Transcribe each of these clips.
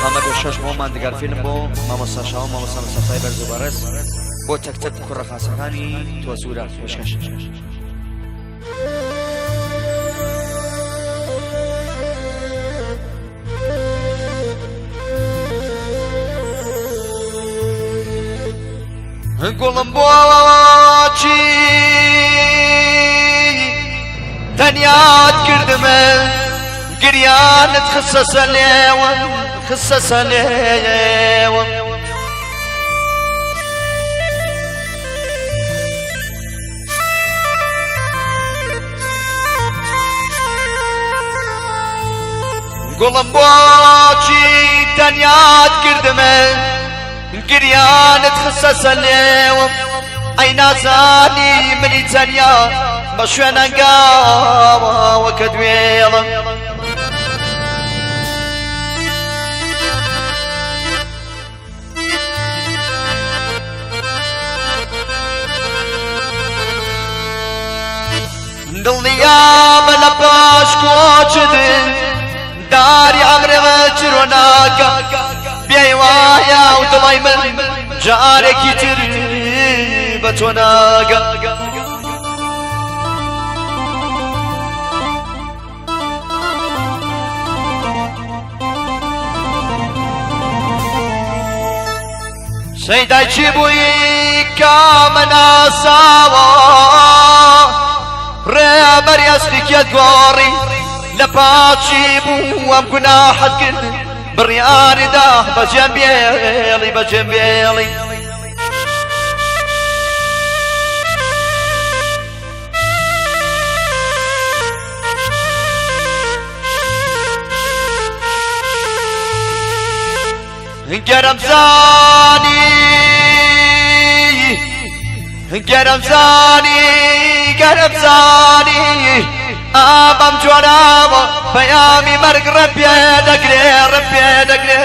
ئەمە بۆ 6 مامان دەگەر فیلم بۆ مامۆستا شاو مامۆستا مستەفای بەرز و بەڕێز بۆ تەک کوڕەخاسەکانی تۆ سوورە پێشکەش. گوڵم بۆچی تەنیات کردمە گریانت خسە سەلێوە خسە سەلێوە گوڵم بۆچی تەنیات کردمە گریانت خسە سەلێوە ئەی نازانی منی تەنیا بە شوێنەنگاوە کە دوێڵم دڵنیامە لە پاش کۆچدن داری ئەمرێوە چرۆ ناکە بێی وایە و دڵی من جارێکی تر بە تۆ ناگە سەیدای چی بووی کامە ناساوە ڕێبەری ئەسپیکێت گۆڕی لە پاچی بوو ئەم گوناحەت کرد بڕیاریدا بەجێم بێڵی بەجێم بێڵی گەرم زانی گەرم زانی گەرم زانی ئابەم جۆراوە پەیامی مەرگ ڕەت پێ دەگرێ ڕەت پێ دەگرێ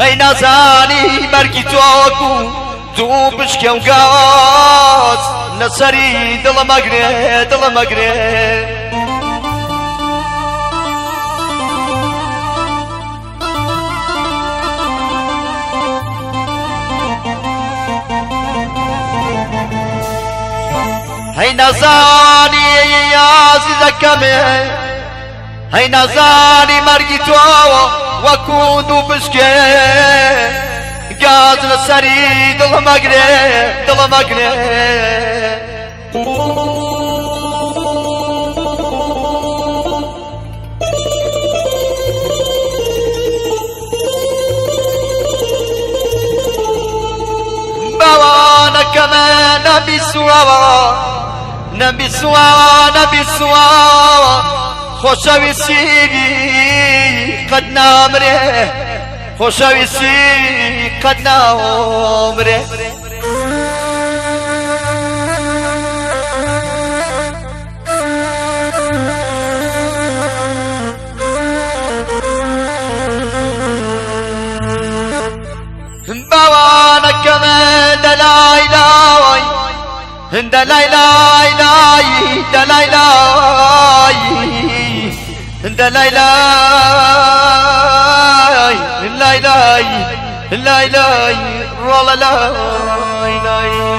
ئەی نازانی مەرگی تۆکو دوو پشکە و گاز لەسەری دڵم ئەگرێ دڵم ئەگرێ هەی نازانی یازیزەکەمێ هەی نازانی مەرگی تۆوە وەکو دوو پشکێ گاز لەسەری دڵم ئەگرێ دڵم ئەگرێ باوانەکەمە نەبیسووەوە نەبیسووە نەبیسووە خۆشەویستی قەت نامرێ خۆشەویستی قەت نامرێ باوانەکەمە دەلای لاوای دەلای لای لای دەلای لای دەلای لای لای لای لای لای ڕۆڵە لای لای